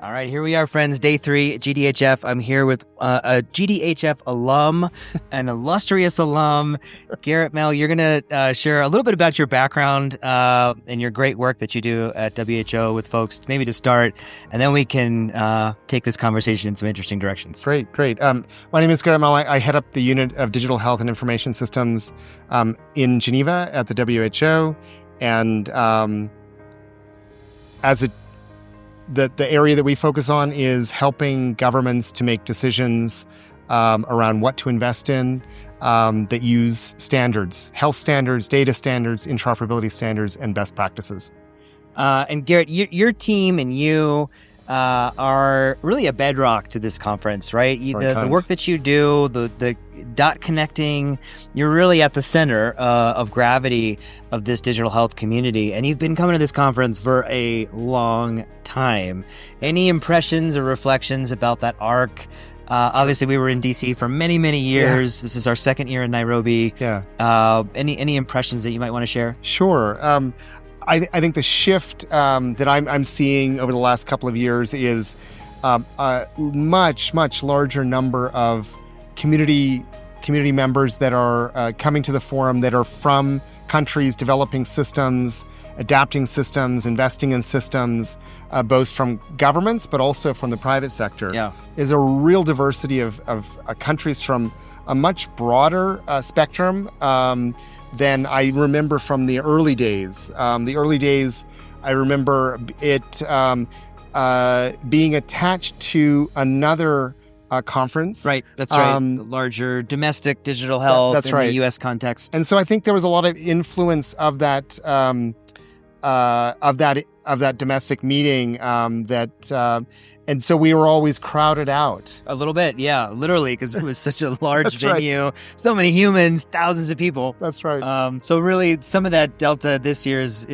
All right, here we are, friends. Day 3 at GDHF. I'm here with a GDHF alum, an illustrious alum, Garrett Mehl. You're going to share a little bit about your background and your great work that you do at WHO with folks, maybe to start, and then we can take this conversation in some interesting directions. Great. My name is Garrett Mehl. I head up the unit of digital health and information systems in Geneva at the WHO, and the area that we focus on is helping governments to make decisions around what to invest in that use standards, health standards, data standards, interoperability standards, and best practices. And Garrett, your team and you are really a bedrock to this conference, right? The work that you do, the dot connecting, you're really at the center of gravity of this digital health community. And you've been coming to this conference for a long time. Any impressions or reflections about that arc? Obviously, we were in DC for many, many years. Yeah. This is our second year in Nairobi. Yeah. Any impressions that you might want to share? Sure. I think the shift that I'm seeing over the last couple of years is a much larger number of community members that are coming to the forum that are from countries developing systems, adapting systems, investing in systems, both from governments but also from the private sector. Yeah. There's a real diversity of countries from a much broader spectrum than I remember from the early days. I remember it being attached to another conference. Right, that's right. The larger domestic digital health that's in right. the U.S. context. And so I think there was a lot of influence of that domestic meeting and so we were always crowded out. A little bit, yeah, literally, because it was such a large venue, right. So many humans, thousands of people. That's right. So really, some of that delta this year is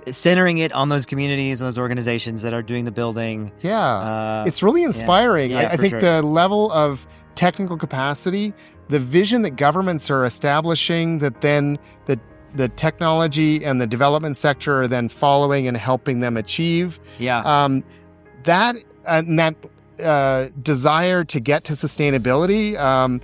centering it on those communities and those organizations that are doing the building. Yeah, it's really inspiring. Yeah, I think the level of technical capacity, the vision that governments are establishing, that then the technology and the development sector are then following and helping them achieve. Yeah. That desire to get to sustainability,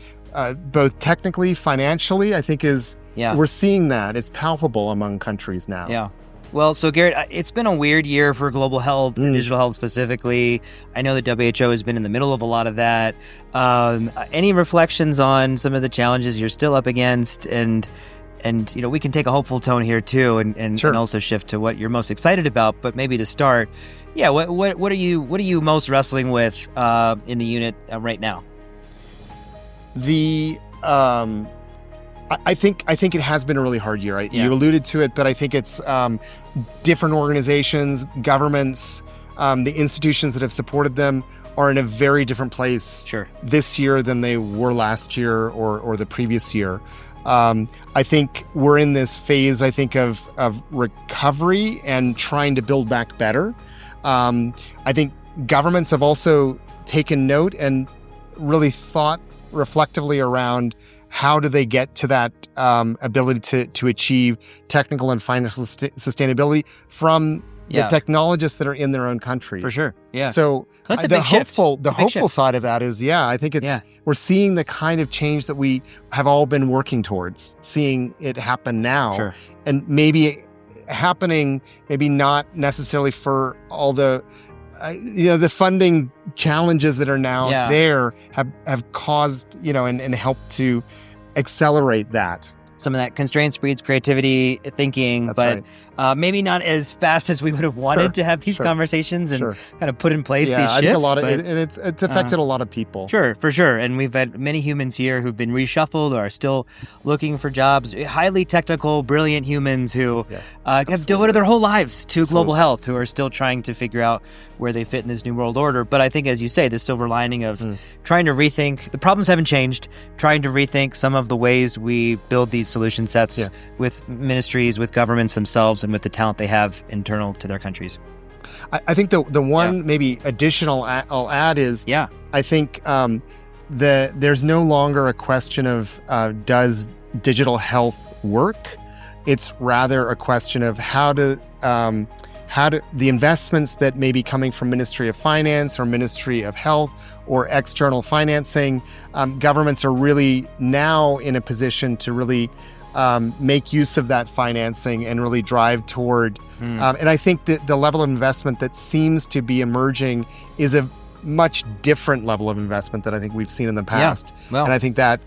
both technically, financially, I think we're seeing that. It's palpable among countries now. Yeah. Well, so Garrett, it's been a weird year for global health and digital health specifically. I know the WHO has been in the middle of a lot of that. Any reflections on some of the challenges you're still up against, and we can take a hopeful tone here too, and Sure. and also shift to what you're most excited about. But maybe to start, what are you most wrestling with in the unit right now? I think it has been a really hard year. You alluded to it, but I think it's different organizations, governments, the institutions that have supported them are in a very different place this year than they were last year or the previous year. I think we're in this phase, of recovery and trying to build back better. I think governments have also taken note and really thought reflectively around how do they get to that ability to achieve technical and financial sustainability from the technologists that are in their own country. For sure, yeah. So that's a big shift. The hopeful side of that is, I think we're seeing the kind of change that we have all been working towards, seeing it happen now. Sure. And maybe happening, maybe not necessarily for all the the funding challenges that are now there have caused, and helped to accelerate that. Some of that constraints breeds creativity thinking, but maybe not as fast as we would have wanted to have these conversations and kind of put in place these shifts. I think a lot of it's affected a lot of people. Sure, for sure. And we've had many humans here who've been reshuffled or are still looking for jobs. Highly technical, brilliant humans who have devoted their whole lives to global health, who are still trying to figure out where they fit in this new world order. But I think, as you say, the silver lining of trying to rethink, the problems haven't changed, trying to rethink some of the ways we build these solution sets with ministries, with governments themselves, and with the talent they have internal to their countries. I think the one maybe additional I'll add is I think there's no longer a question of does digital health work? It's rather a question of how the investments that may be coming from Ministry of Finance or Ministry of Health or external financing, governments are really now in a position to really make use of that financing and really drive toward. And I think that the level of investment that seems to be emerging is a much different level of investment that I think we've seen in the past. Yeah. Well, and I think that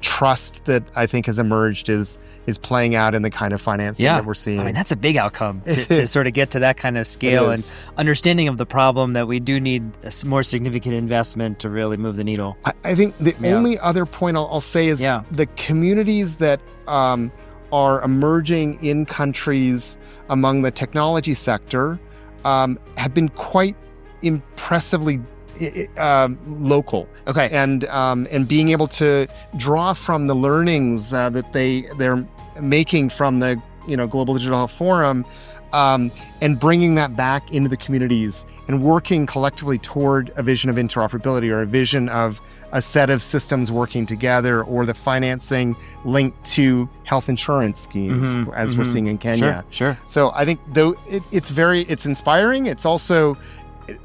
trust that I think has emerged is playing out in the kind of financing that we're seeing. I mean, that's a big outcome to sort of get to that kind of scale and understanding of the problem that we do need a more significant investment to really move the needle. I think the only other point I'll say is the communities that are emerging in countries among the technology sector have been quite impressively local. Okay. And being able to draw from the learnings that they're making from the Global Digital Health Forum, and bringing that back into the communities and working collectively toward a vision of interoperability or a vision of a set of systems working together, or the financing linked to health insurance schemes, as we're seeing in Kenya. Sure. So I think though it's inspiring. It's also,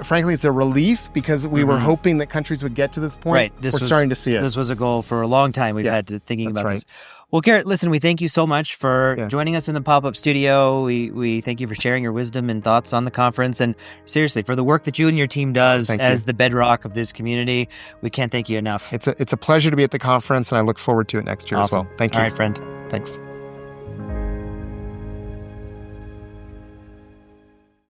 frankly, it's a relief because we were hoping that countries would get to this point. Right. We're starting to see it. This was a goal for a long time. We've had to thinking about this. Well, Garrett, listen, we thank you so much for joining us in the pop-up studio. We thank you for sharing your wisdom and thoughts on the conference. And seriously, for the work that you and your team does as the bedrock of this community, we can't thank you enough. It's a pleasure to be at the conference, and I look forward to it next year as well. Thank you. All right, friend. Thanks.